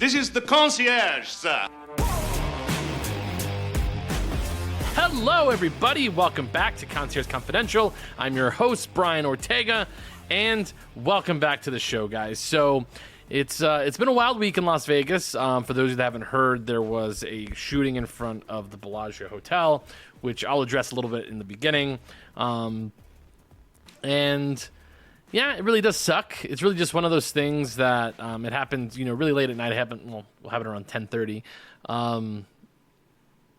This is the concierge, sir. Hello, everybody. Welcome back to Concierge Confidential. I'm your host, Brian Ortega, and welcome back to the show, guys. So it's been a wild week in Las Vegas. For those that haven't heard, there was a shooting in front of the Bellagio Hotel, which I'll address a little bit in the beginning. And yeah, it really does suck. It's really just one of those things that it happened, really late at night. It happened. Well, we'll have it around 10:30.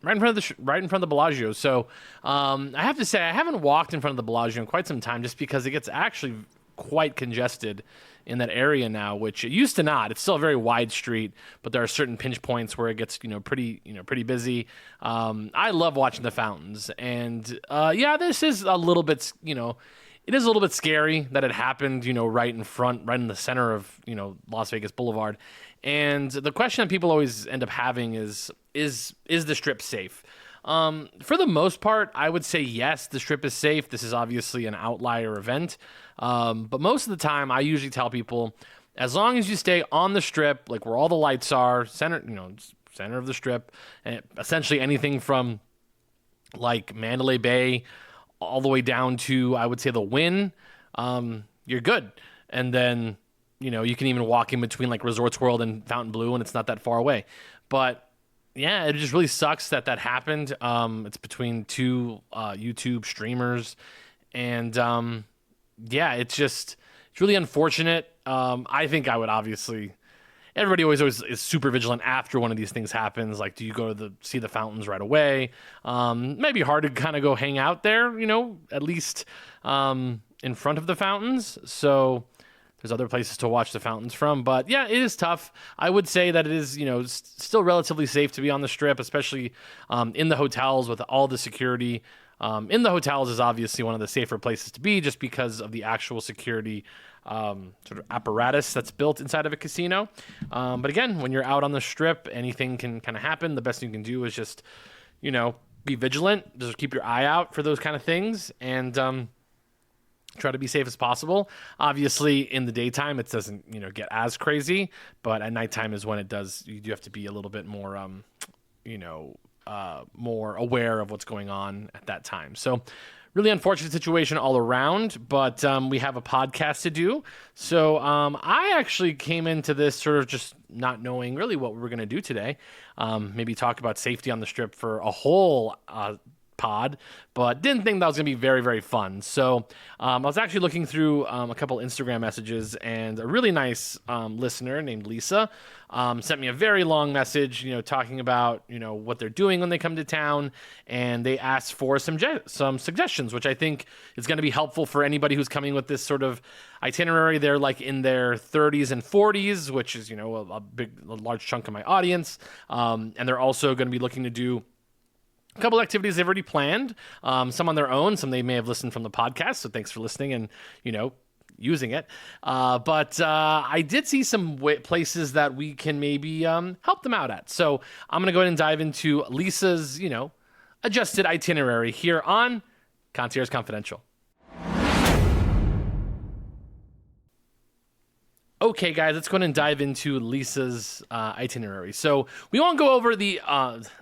Right in front of the Bellagio. So I have to say I haven't walked in front of the Bellagio in quite some time, just because it gets actually quite congested in that area now, which it used to not. It's still a very wide street, but there are certain pinch points where it gets pretty busy. I love watching the fountains, and this is a little bit it is a little bit scary that it happened right in the center of Las Vegas Boulevard. And the question that people always end up having is the Strip safe? For the most part, I would say yes, the Strip is safe. This is obviously an outlier event. But most of the time, I usually tell people, as long as you stay on the Strip, like where all the lights are, center of the Strip, and essentially anything from like Mandalay Bay all the way down to, I would say, the Wynn, you're good. And then you can even walk in between like Resorts World and Fontainebleau, and it's not that far away. But yeah, it just really sucks that happened. It's between two YouTube streamers, and it's really unfortunate. I think I would obviously. Everybody always is super vigilant after one of these things happens. Like, do you go to see the fountains right away? Maybe hard to kind of go hang out there, at least in front of the fountains. So there's other places to watch the fountains from. But yeah, it is tough. I would say that it is, still relatively safe to be on the Strip, especially in the hotels with all the security. In the hotels is obviously one of the safer places to be, just because of the actual security sort of apparatus that's built inside of a casino. But again, when you're out on the Strip, anything can kind of happen. The best thing you can do is just, be vigilant. Just keep your eye out for those kind of things, and try to be safe as possible. Obviously, in the daytime, it doesn't, get as crazy, but at nighttime is when it does. You do have to be a little bit more, more aware of what's going on at that time. So really unfortunate situation all around, but we have a podcast to do. So I actually came into this sort of just not knowing really what we were going to do today. Maybe talk about safety on the Strip for a whole pod, but didn't think that was going to be very, very fun. So I was actually looking through a couple Instagram messages, and a really nice listener named Lisa sent me a very long message, talking about, what they're doing when they come to town, and they asked for some suggestions, which I think is going to be helpful for anybody who's coming with this sort of itinerary. They're like in their 30s and 40s, which is, a large chunk of my audience. And they're also going to be looking to do a couple activities they've already planned, some on their own, some they may have listened from the podcast. So thanks for listening and, using it. But I did see some places that we can maybe help them out at. So I'm going to go ahead and dive into Lisa's, adjusted itinerary here on Concierge Confidential. Okay, guys, let's go ahead and dive into Lisa's itinerary. So we won't go over the,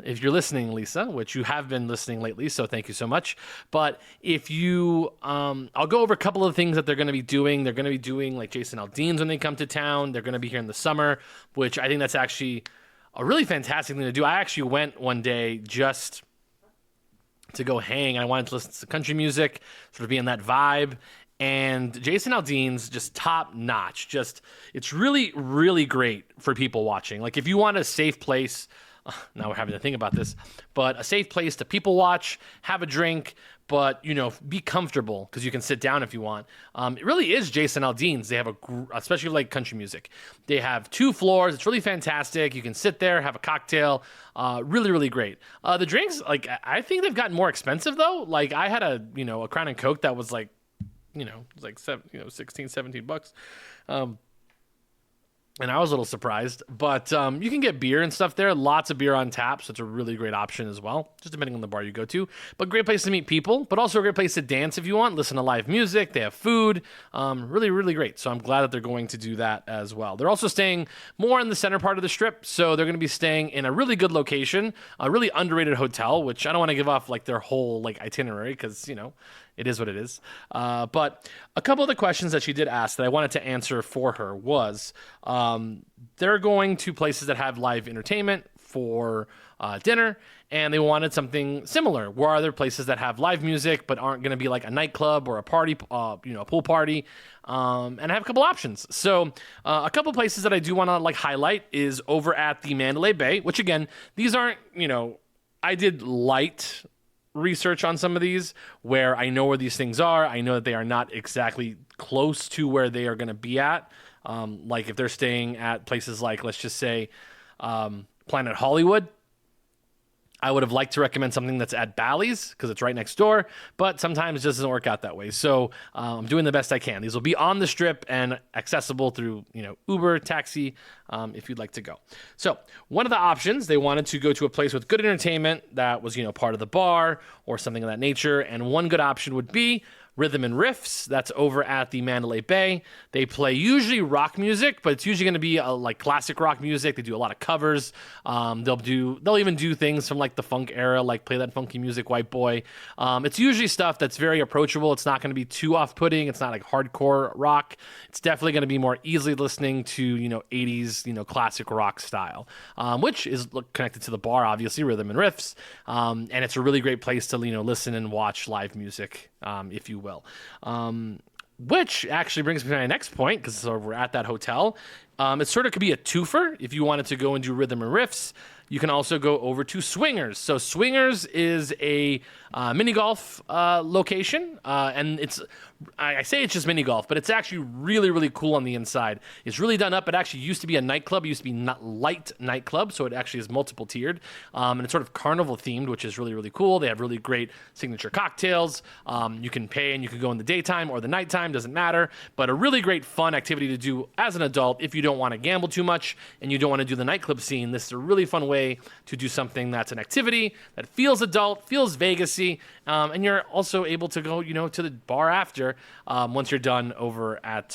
if you're listening, Lisa, which you have been listening lately, so thank you so much. But if you, I'll go over a couple of things that they're going to be doing. They're going to be doing like Jason Aldean's when they come to town. They're going to be here in the summer, which I think that's actually a really fantastic thing to do. I actually went one day just to go hang. I wanted to listen to country music, sort of be in that vibe. And Jason Aldean's just top notch. It's really, really great for people watching. Like if you want a safe place, now we're having to think about this, but a safe place to people watch, have a drink, but be comfortable because you can sit down if you want. It really is Jason Aldean's. They have especially like country music. They have 2 floors. It's really fantastic. You can sit there, have a cocktail. Really, really great. The drinks, like I think they've gotten more expensive though. Like I had a Crown and Coke that was like, it's like $16, $17. and I was a little surprised. But you can get beer and stuff there. Lots of beer on tap, so it's a really great option as well, just depending on the bar you go to. But great place to meet people, but also a great place to dance if you want, listen to live music. They have food. Really, really great. So I'm glad that they're going to do that as well. They're also staying more in the center part of the Strip, so they're going to be staying in a really good location, a really underrated hotel, which I don't want to give off like their whole like itinerary because, you know, it is what it is. But a couple of the questions that she did ask that I wanted to answer for her was they're going to places that have live entertainment for dinner, and they wanted something similar. Where are there places that have live music but aren't going to be like a nightclub or a party, a pool party? And I have a couple options. So a couple places that I do want to like highlight is over at the Mandalay Bay, which again, these aren't, I did light research on some of these where I know where these things are. I know that they are not exactly close to where they are going to be at. Like if they're staying at places like, let's just say, Planet Hollywood, I would have liked to recommend something that's at Bally's because it's right next door, but sometimes it just doesn't work out that way. So I'm doing the best I can. These will be on the Strip and accessible through, Uber, taxi, if you'd like to go. So one of the options, they wanted to go to a place with good entertainment that was, part of the bar or something of that nature. And one good option would be Rhythm and Riffs. That's over at the Mandalay Bay. They play usually rock music, but it's usually going to be like classic rock music. They do a lot of covers. They'll even do things from like the funk era, like Play That Funky Music, White Boy. It's usually stuff that's very approachable. It's not going to be too off-putting. It's not like hardcore rock. It's definitely going to be more easily listening to 80s classic rock style, which is connected to the bar, obviously, Rhythm and Riffs. And it's a really great place to listen and watch live music, if you will. Which actually brings me to my next point, because we're at that hotel. It sort of could be a twofer if you wanted to go and do Rhythm and Riffs. You can also go over to Swingers. So Swingers is a mini golf location, and I say it's just mini golf, but it's actually really, really cool on the inside. It's really done up. It actually used to be a nightclub. It used to be not light nightclub, so it actually is multiple tiered, and it's sort of carnival themed, which is really, really cool. They have really great signature cocktails. You can pay and you can go in the daytime or the nighttime, doesn't matter, but a really great fun activity to do as an adult if you don't want to gamble too much and you don't want to do the nightclub scene. This is a really fun way to do something that's an activity that feels adult, feels Vegas-y, and you're also able to go, to the bar after once you're done over at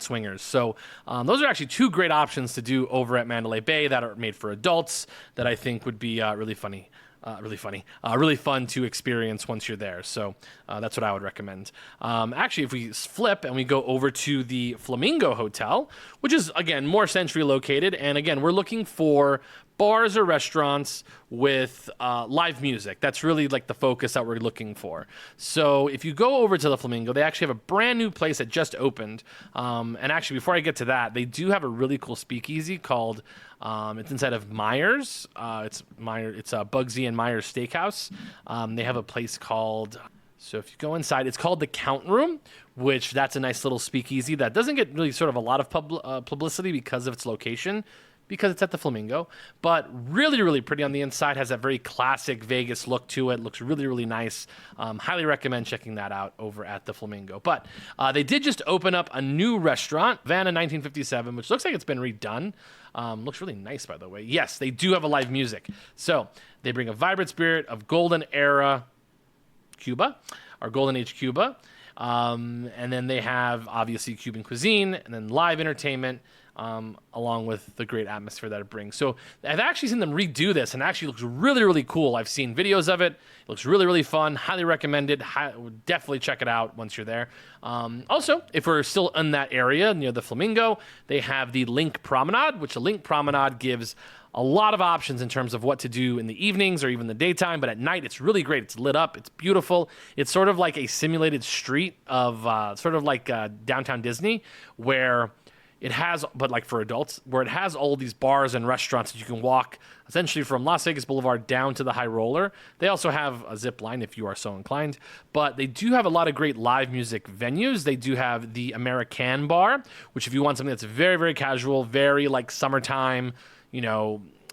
Swingers. So those are actually two great options to do over at Mandalay Bay that are made for adults that I think would be really fun to experience once you're there. So that's what I would recommend. Actually, if we flip and we go over to the Flamingo Hotel, which is, again, more centrally located. And again, we're looking for bars or restaurants with live music. That's really like the focus that we're looking for. So if you go over to the Flamingo, they actually have a brand new place that just opened. And actually, before I get to that, they do have a really cool speakeasy called, it's inside of Myers. It's Bugsy and Myers Steakhouse. They have a place called, so if you go inside, it's called the Count Room, which that's a nice little speakeasy that doesn't get really sort of a lot of publicity because of its location, because it's at the Flamingo, but really, really pretty on the inside, has that very classic Vegas look to it, looks really, really nice. Highly recommend checking that out over at the Flamingo. But they did just open up a new restaurant, Havana 1957, which looks like it's been redone. Looks really nice, by the way. Yes, they do have a live music. So they bring a vibrant spirit of golden era Cuba, or golden age Cuba. And then they have, obviously, Cuban cuisine, and then live entertainment, along with the great atmosphere that it brings. So I've actually seen them redo this, and it actually looks really, really cool. I've seen videos of it. It looks really, really fun. Highly recommended. Definitely check it out once you're there. Also, if we're still in that area near the Flamingo, they have the Link Promenade, which the Link Promenade gives a lot of options in terms of what to do in the evenings or even the daytime, but at night it's really great. It's lit up. It's beautiful. It's sort of like a simulated street of sort of like downtown Disney, where it has, but like for adults, where it has all these bars and restaurants that you can walk essentially from Las Vegas Boulevard down to the High Roller. They also have a zip line if you are so inclined, but they do have a lot of great live music venues. They do have the American Bar, which if you want something that's very, very casual, very like summertime,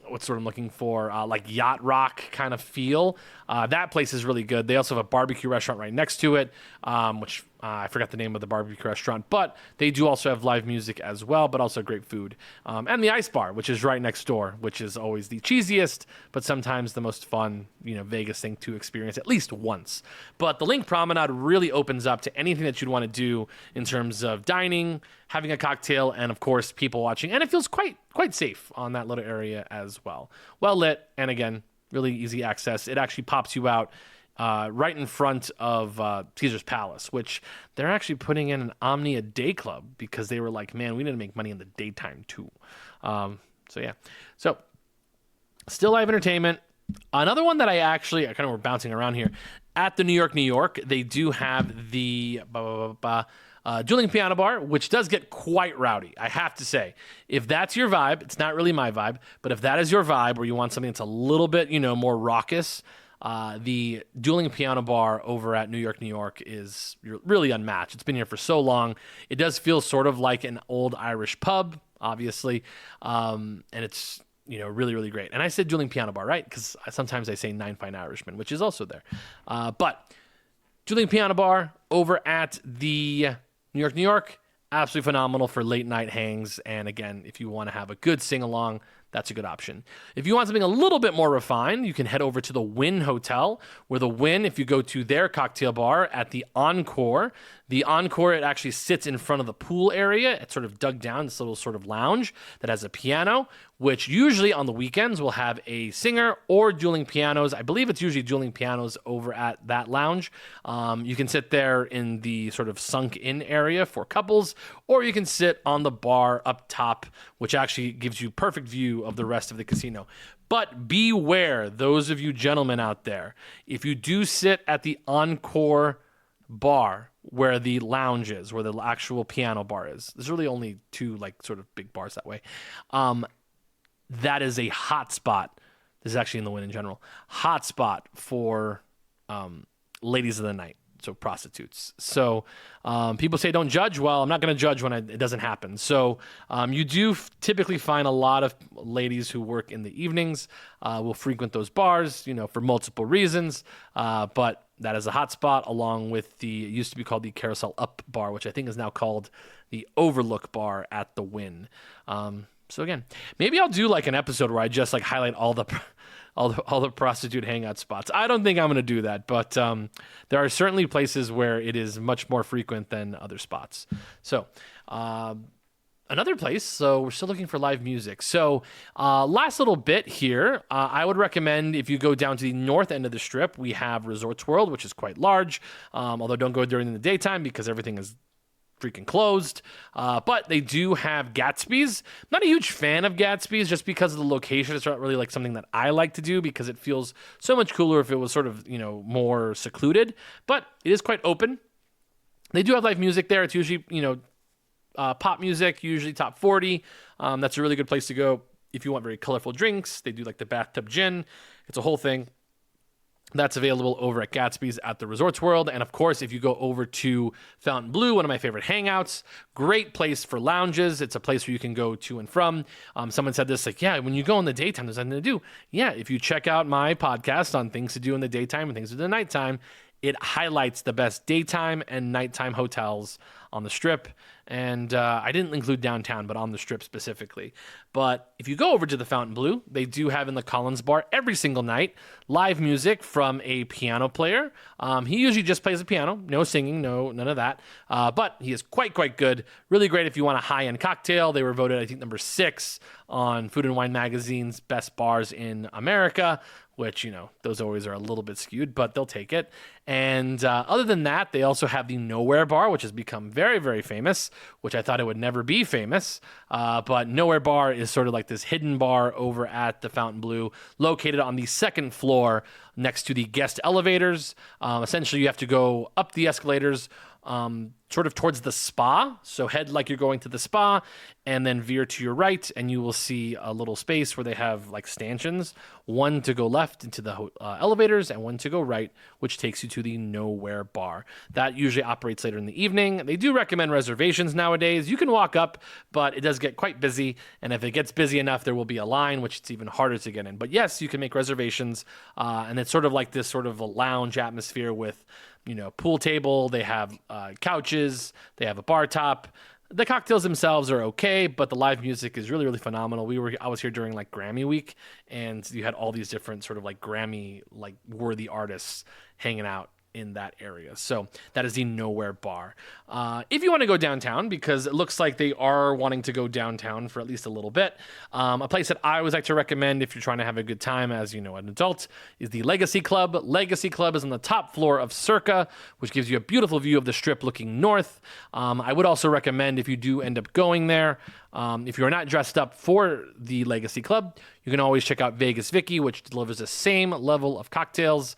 what sort of looking for, like yacht rock kind of feel. That place is really good. They also have a barbecue restaurant right next to it, which I forgot the name of the barbecue restaurant, but they do also have live music as well, but also great food. And the Ice Bar, which is right next door, which is always the cheesiest, but sometimes the most fun, Vegas thing to experience at least once. But the Link Promenade really opens up to anything that you'd want to do in terms of dining, having a cocktail, and of course, people watching. And it feels quite safe on that little area as well. Well lit, and again, really easy access. It actually pops you out right in front of Caesar's Palace, which they're actually putting in an Omnia Day Club because they were like, man, we need to make money in the daytime too. So still live entertainment. Another one that I kind of were bouncing around here at the New York, they do have the Dueling Piano Bar, which does get quite rowdy, I have to say. If that's your vibe, it's not really my vibe, but if that is your vibe where you want something that's a little bit, more raucous, the Dueling Piano Bar over at New York is really unmatched. It's been here for so long. It does feel sort of like an old Irish pub, obviously, and it's really, really great. And I said Dueling Piano Bar, right? Because sometimes I say Nine Fine Irishmen, which is also there. But Dueling Piano Bar over at the New York, absolutely phenomenal for late night hangs. And again, if you want to have a good sing along, that's a good option. If you want something a little bit more refined, you can head over to the Wynn Hotel, where the Wynn, if you go to their cocktail bar at the Encore, it actually sits in front of the pool area. It's sort of dug down, this little sort of lounge that has a piano, which usually on the weekends will have a singer or dueling pianos. I believe it's usually dueling pianos over at that lounge. You can sit there in the sort of sunk-in area for couples, or you can sit on the bar up top, which actually gives you perfect view of the rest of the casino. But beware, those of you gentlemen out there, if you do sit at the Encore bar where the lounge is, where the actual piano bar is, there's really only two sort of big bars that way. That is a hot spot. This is actually in the Wynn in general. Hot spot for ladies of the night, so prostitutes. So people say don't judge. Well, I'm not going to judge when it doesn't happen. So you do typically find a lot of ladies who work in the evenings will frequent those bars, for multiple reasons. But that is a hot spot, along with it used to be called the Carousel Up Bar, which I think is now called the Overlook Bar at the Wynn. So again, maybe I'll do an episode where I just highlight all the prostitute hangout spots. I don't think I'm going to do that, but there are certainly places where it is much more frequent than other spots. So another place, so we're still looking for live music. So last little bit here, I would recommend if you go down to the north end of the Strip, we have Resorts World, which is quite large, although don't go during the daytime because everything is freaking closed, but they do have Gatsby's. I'm not a huge fan of Gatsby's just because of the location. It's not really something that I like to do because it feels so much cooler if it was sort of more secluded, but it is quite open. They do have live music there. It's usually pop music, usually top 40. That's a really good place to go if you want very colorful drinks. They do the bathtub gin. It's a whole thing. That's available over at Gatsby's at the Resorts World. And of course, if you go over to Fontainebleau, one of my favorite hangouts, great place for lounges. It's a place where you can go to and from. Someone said this, when you go in the daytime, there's nothing to do. Yeah, if you check out my podcast on things to do in the daytime and things to do in the nighttime, it highlights the best daytime and nighttime hotels on the Strip. And I didn't include downtown, but on the Strip specifically. But if you go over to the Fontainebleau, they do have in the Collins Bar every single night live music from a piano player. He usually just plays the piano, no singing, none of that. But he is quite good. Really great if you want a high-end cocktail. They were voted, I think, number 6 on Food and Wine Magazine's best bars in America, which, those always are a little bit skewed, but they'll take it. And other than that, they also have the Nowhere Bar, which has become very, very famous, which I thought it would never be famous. But Nowhere Bar is sort of like this hidden bar over at the Fontainebleau, located on the second floor next to the guest elevators. Essentially, you have to go up the escalators sort of towards the spa. So head like you're going to the spa and then veer to your right, and you will see a little space where they have like stanchions, one to go left into the elevators and one to go right, which takes you to the Nowhere Bar. That usually operates later in the evening. They do recommend reservations nowadays. You can walk up, but it does get quite busy, and if it gets busy enough, there will be a line, which it's even harder to get in. But yes, you can make reservations, and it's sort of like this sort of a lounge atmosphere with, pool table. They have couches. They have a bar top. The cocktails themselves are okay, but the live music is really, really phenomenal. I was here during like Grammy week, and you had all these different sort of like Grammy like worthy artists hanging out in that area. So that is the Nowhere Bar. If you want to go downtown, because it looks like they are wanting to go downtown for at least a little bit, a place that I always like to recommend if you're trying to have a good time as an adult is the Legacy Club. Legacy Club is on the top floor of Circa, which gives you a beautiful view of the Strip looking north. I would also recommend, if you do end up going there, if you're not dressed up for the Legacy Club, you can always check out Vegas Vicky, which delivers the same level of cocktails,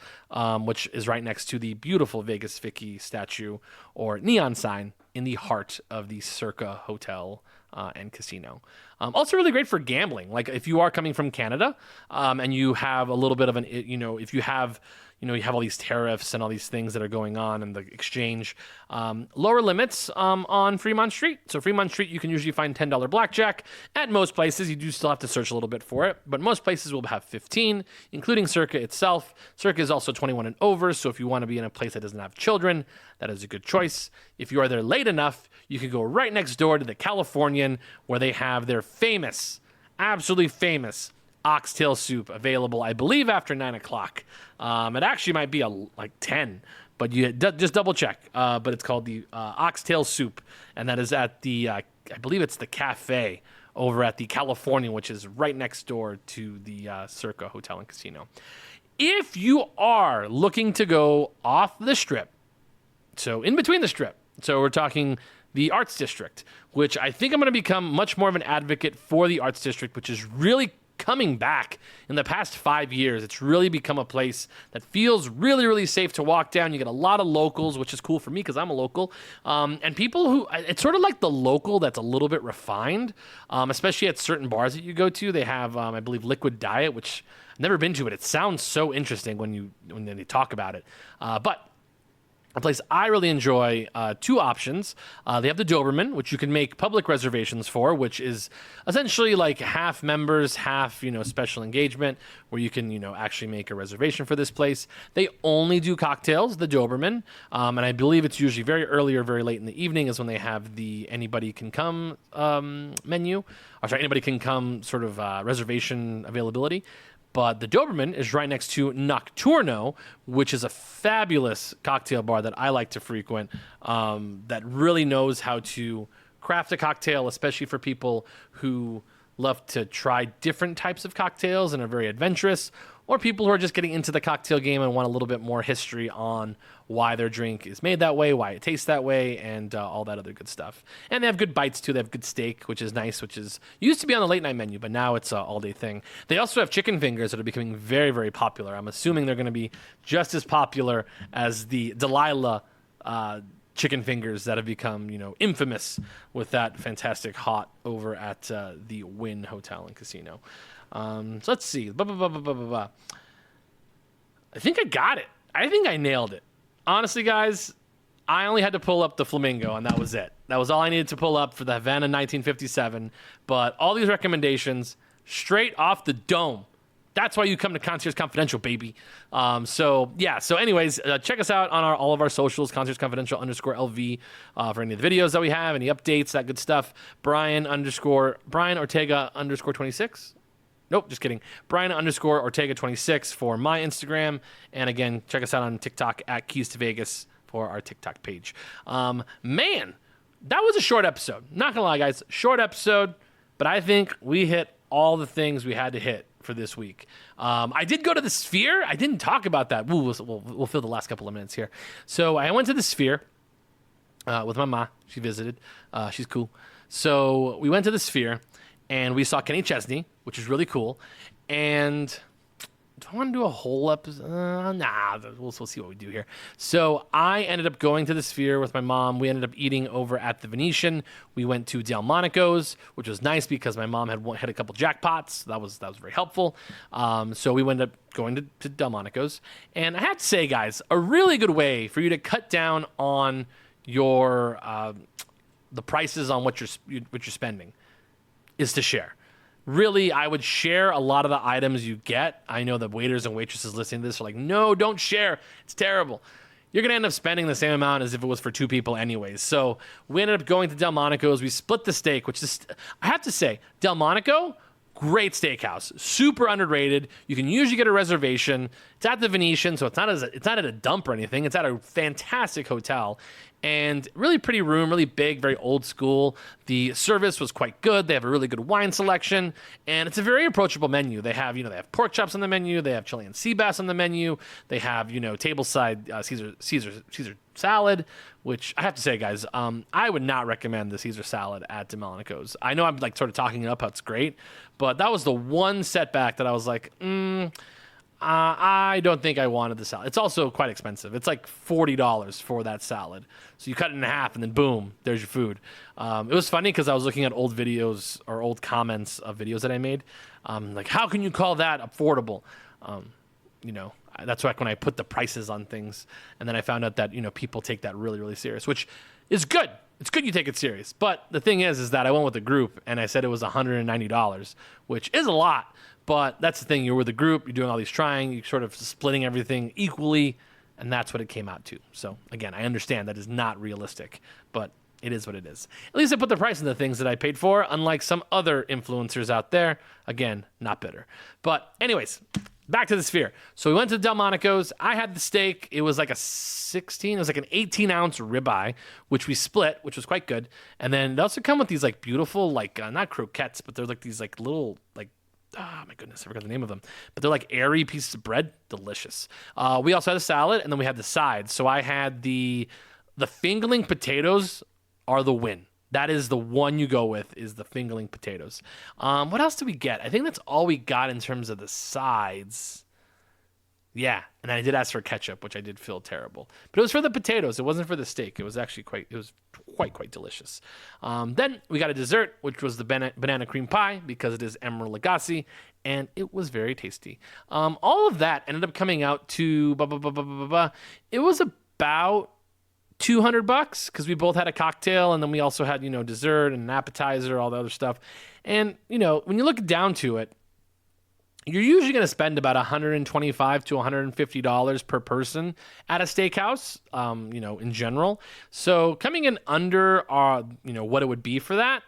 which is right next to the beautiful Vegas Vicky statue or neon sign in the heart of the Circa Hotel and Casino. Also really great for gambling. Like if you are coming from Canada and you have a little bit of if you have you have all these tariffs and all these things that are going on in the exchange. Lower limits on Fremont Street. So Fremont Street, you can usually find $10 blackjack. At most places, you do still have to search a little bit for it, but most places will have 15, including Circa itself. Circa is also 21 and over, so if you want to be in a place that doesn't have children, that is a good choice. If you are there late enough, you can go right next door to the Californian, where they have their famous, absolutely famous oxtail soup available, I believe, after 9 o'clock. It actually might be like 10, but you just double check. But it's called the oxtail soup, and that is at the, I believe it's the cafe over at the California, which is right next door to the Circa Hotel and Casino. If you are looking to go off the Strip, so in between the Strip, so we're talking the Arts District, which I think I'm going to become much more of an advocate for the Arts District, which is really coming back in the past 5 years. It's really become a place that feels really, really safe to walk down. You get a lot of locals, which is cool for me because I'm a local. And people who, it's sort of like the local that's a little bit refined, especially at certain bars that you go to. They have, I believe, Liquid Diet, which I've never been to, but it sounds so interesting when they talk about it. But a place I really enjoy, two options. They have the Doberman, which you can make public reservations for, which is essentially like half members, half, special engagement, where you can, actually make a reservation for this place. They only do cocktails, the Doberman, and I believe it's usually very early or very late in the evening is when they have the anybody can come menu. Or sorry, anybody can come sort of reservation availability. But the Doberman is right next to Nocturno, which is a fabulous cocktail bar that I like to frequent, that really knows how to craft a cocktail, especially for people who love to try different types of cocktails and are very adventurous, or people who are just getting into the cocktail game and want a little bit more history on why their drink is made that way, why it tastes that way, and all that other good stuff. And they have good bites, too. They have good steak, which is nice, which is used to be on the late-night menu, but now it's an all-day thing. They also have chicken fingers that are becoming very, very popular. I'm assuming they're going to be just as popular as the Delilah chicken fingers that have become, infamous with that fantastic hot over at the Wynn Hotel and Casino. So let's see. I think I got it. I think I nailed it. Honestly, guys, I only had to pull up the Flamingo, and that was it. That was all I needed to pull up for the Havana 1957. But all these recommendations, straight off the dome. That's why you come to Concierge Confidential, baby. So anyways, check us out on all of our socials, Concierge Confidential _LV, for any of the videos that we have, any updates, that good stuff. Brian Ortega _26. Nope, just kidding. Brian _Ortega 26 for my Instagram. And again, check us out on TikTok at Keys to Vegas for our TikTok page. Man, that was a short episode. Not gonna lie, guys, short episode, but I think we hit all the things we had to hit for this week. I did go to the Sphere. I didn't talk about that. We'll fill the last couple of minutes here. So I went to the Sphere with my ma. She visited. She's cool. So we went to the Sphere, and we saw Kenny Chesney, which is really cool. And do I want to do a whole episode? Nah, we'll see what we do here. So I ended up going to the Sphere with my mom. We ended up eating over at the Venetian. We went to Delmonico's, which was nice because my mom had a couple jackpots. That was very helpful. So we ended up going to Delmonico's. And I have to say, guys, a really good way for you to cut down on your the prices on what you're spending is to share. Really, I would share a lot of the items you get. I know the waiters and waitresses listening to this are like, no, don't share. It's terrible. You're going to end up spending the same amount as if it was for two people anyways. So we ended up going to Delmonico's. We split the steak, which is, I have to say, Delmonico, great steakhouse. Super underrated. You can usually get a reservation. It's at the Venetian, so it's not at a dump or anything. It's at a fantastic hotel. And really pretty room, really big, very old school. The service was quite good. They have a really good wine selection, and it's a very approachable menu. They have pork chops on the menu. They have Chilean sea bass on the menu. They have, tableside Caesar salad, which I have to say, guys, I would not recommend the Caesar salad at Delmonico's. I know I'm like sort of talking it up how it's great, but that was the one setback that I was like, I don't think I wanted the salad. It's also quite expensive. It's like $40 for that salad. So you cut it in half and then boom, there's your food. It was funny because I was looking at old videos or old comments of videos that I made. Like, how can you call that affordable? That's like when I put the prices on things. And then I found out that, people take that really, really serious, which is good. It's good you take it serious. But the thing is that I went with a group and I said it was $190, which is a lot. But that's the thing. You're with a group. You're doing all these trying. You're sort of splitting everything equally. And that's what it came out to. So, again, I understand that is not realistic. But it is what it is. At least I put the price in the things that I paid for, unlike some other influencers out there. Again, not bitter. But anyways, back to the Sphere. So we went to Delmonico's. I had the steak. It was like an 18-ounce ribeye, which we split, which was quite good. And then they also come with these like beautiful, like not croquettes, but they're like these like little like, oh my goodness, I forgot the name of them. But they're like airy pieces of bread. Delicious. We also had a salad, and then we had the sides. So I had the fingerling potatoes are the win. That is the one you go with, is the fingerling potatoes. What else did we get? I think that's all we got in terms of the sides. Yeah, and I did ask for ketchup, which I did feel terrible. But it was for the potatoes. It wasn't for the steak. It was actually quite delicious. Then we got a dessert, which was the banana cream pie, because it is Emerald Lagasse, and it was very tasty. All of that ended up coming out to, it was about $200 because we both had a cocktail, and then we also had, dessert and an appetizer, all the other stuff. And, when you look down to it, you're usually going to spend about $125 to $150 per person at a steakhouse, in general. So coming in under, what it would be for that,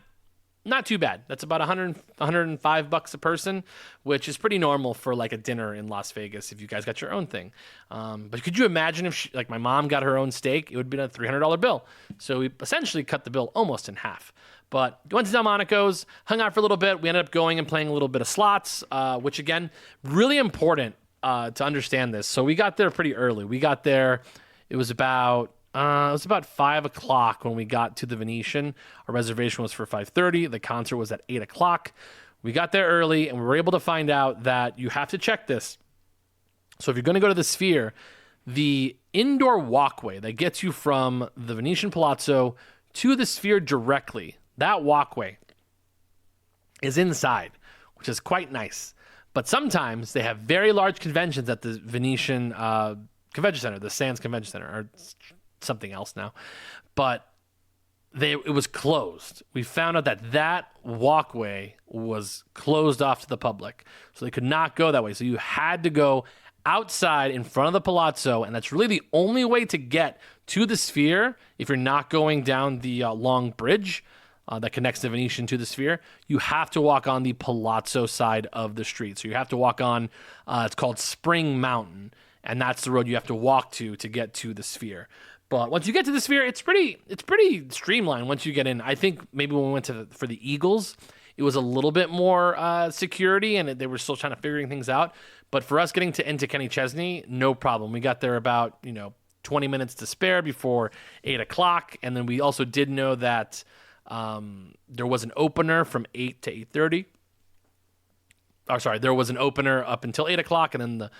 not too bad. That's about $105 a person, which is pretty normal for like a dinner in Las Vegas if you guys got your own thing. But could you imagine if my mom got her own steak, it would be a $300 bill. So we essentially cut the bill almost in half. But went to Delmonico's, hung out for a little bit. We ended up going and playing a little bit of slots, which again, really important to understand this. So we got there pretty early. We got there, it was about 5 o'clock when we got to the Venetian. Our reservation was for 5:30. The concert was at 8 o'clock. We got there early, and we were able to find out that you have to check this. So if you're going to go to the Sphere, the indoor walkway that gets you from the Venetian Palazzo to the Sphere directly, that walkway is inside, which is quite nice. But sometimes they have very large conventions at the Venetian Convention Center, the Sands Convention Center, or something else now. But it was closed. We found out that walkway was closed off to the public. So they could not go that way. So you had to go outside in front of the Palazzo, and that's really the only way to get to the Sphere if you're not going down the long bridge that connects the Venetian to the Sphere. You have to walk on the Palazzo side of the street. So you have to walk on, it's called Spring Mountain, and that's the road you have to walk to get to the Sphere. But once you get to the Sphere, it's pretty streamlined once you get in. I think maybe when we went for the Eagles, it was a little bit more security, and they were still trying to figuring things out. But for us getting into Kenny Chesney, no problem. We got there about 20 minutes to spare before 8 o'clock, and then we also did know that there was an opener from 8 to 8:30. there was an opener up until 8 o'clock, and then the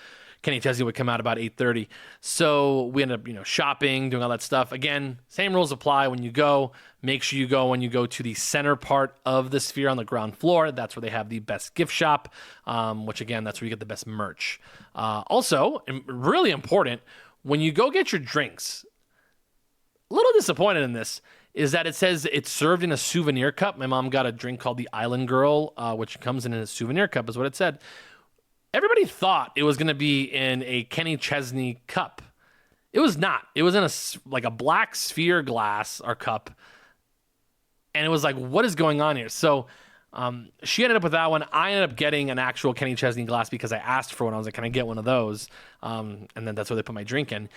Kenny Chesney would come out about 8:30. So we ended up, shopping, doing all that stuff. Again, same rules apply when you go. Make sure you go when you go to the center part of the Sphere on the ground floor. That's where they have the best gift shop, which again, that's where you get the best merch. Also, and really important, when you go get your drinks, a little disappointed in this, is that it says it's served in a souvenir cup. My mom got a drink called the Island Girl, which comes in a souvenir cup, is what it said. Everybody thought it was going to be in a Kenny Chesney cup. It was not. It was in a black sphere glass or cup. And it was like, what is going on here? So she ended up with that one. I ended up getting an actual Kenny Chesney glass because I asked for one. I was like, can I get one of those? And then that's where they put my drink in.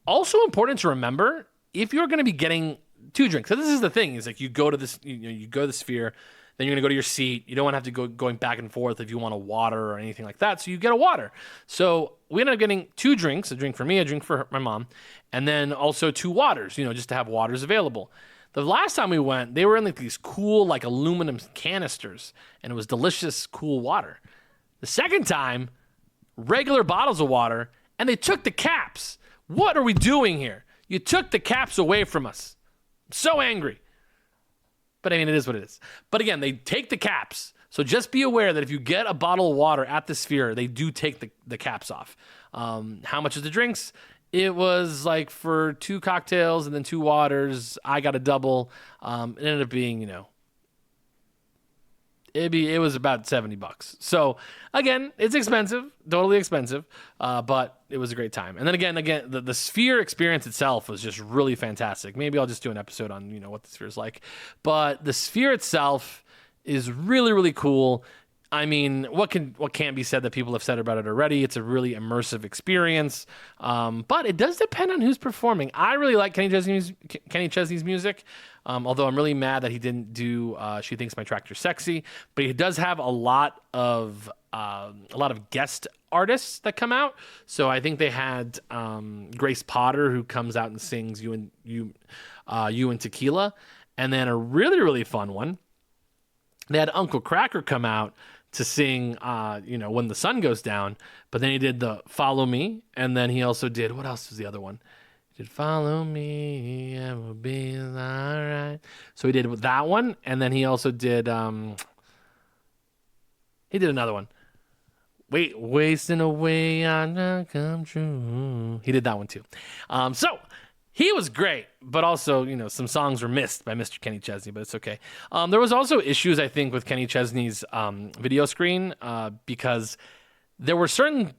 Also important to remember, if you're going to be getting 2 drinks. So this is the thing. Is like you go to this, you go to the Sphere. Then you're going to go to your seat. You don't want to have to go going back and forth if you want a water or anything like that. So you get a water. So we ended up getting 2 drinks, a drink for me, a drink for my mom, and then also 2 waters, just to have waters available. The last time we went, they were in these cool aluminum canisters, and it was delicious, cool water. The second time, regular bottles of water, and they took the caps. What are we doing here? You took the caps away from us. I'm so angry. But I mean, it is what it is. But again, they take the caps. So just be aware that if you get a bottle of water at the Sphere, they do take the caps off. How much is the drinks? It was for 2 cocktails and then 2 waters. I got a double. It ended up being, it was about $70. So again, it's expensive, totally expensive, but it was a great time. And then again, the Sphere experience itself was just really fantastic. Maybe I'll just do an episode on, what the Sphere is like. But the Sphere itself is really, really cool. I mean, what can't be said that people have said about it already? It's a really immersive experience, but it does depend on who's performing. I really like Kenny Chesney's music, although I'm really mad that he didn't do "She Thinks My Tractor's Sexy." But he does have a lot of guest artists that come out. So I think they had Grace Potter, who comes out and sings "You and Tequila," and then a really, really fun one. They had Uncle Kracker come out to sing, When the Sun Goes Down, but then he did the Follow Me, and then he also did, what else was the other one? He did Follow Me, it will be all right. So he did that one, and then he also did, he did another one. Wasting away on a come true. He did that one too. So he was great, but also, some songs were missed by Mr. Kenny Chesney, but it's okay. There was also issues, I think, with Kenny Chesney's video screen because there were certain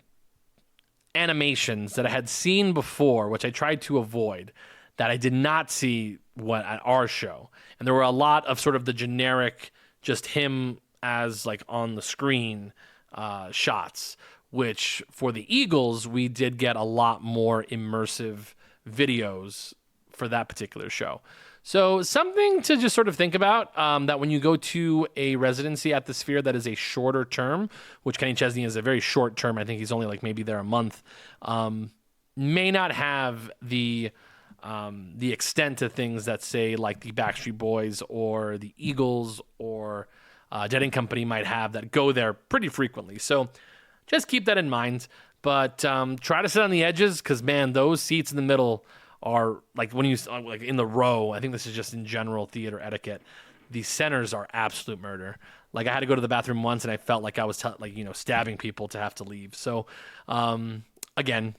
animations that I had seen before, which I tried to avoid, that I did not see at our show. And there were a lot of sort of the generic, just him as on the screen shots, which for the Eagles, we did get a lot more immersive videos for that particular show. So something to just sort of think about, that when you go to a residency at the Sphere that is a shorter term, which Kenny Chesney is a very short term, I think he's only maybe there a month, may not have the extent to things that say the Backstreet Boys or the Eagles or Dead & Company might have that go there pretty frequently. So just keep that in mind. But try to sit on the edges because, man, those seats in the middle are when you in the row. I think this is just in general theater etiquette. The centers are absolute murder. I had to go to the bathroom once, and I felt like I was stabbing people to have to leave. So again,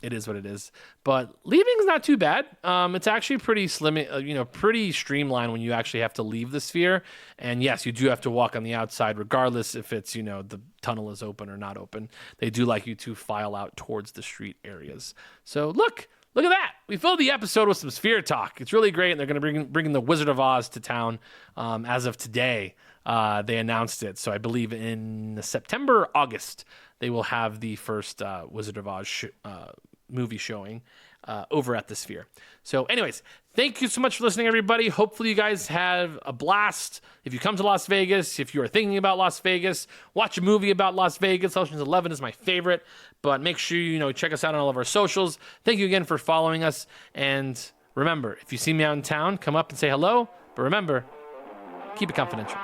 it is what it is. But leaving's not too bad. It's actually pretty slim, pretty streamlined when you actually have to leave the Sphere. And yes, you do have to walk on the outside, regardless if it's, the tunnel is open or not open. They do like you to file out towards the street areas. So look at that. We filled the episode with some Sphere talk. It's really great. And they're going to bring the Wizard of Oz to town as of today. They announced it. So I believe in September, August, they will have the first Wizard of Oz movie showing over at the Sphere. So anyways, thank you so much for listening, everybody. Hopefully you guys have a blast. If you come to Las Vegas, if you are thinking about Las Vegas, watch a movie about Las Vegas. Ocean's 11 is my favorite. But make sure you check us out on all of our socials. Thank you again for following us. And remember, if you see me out in town, come up and say hello. But remember, keep it confidential.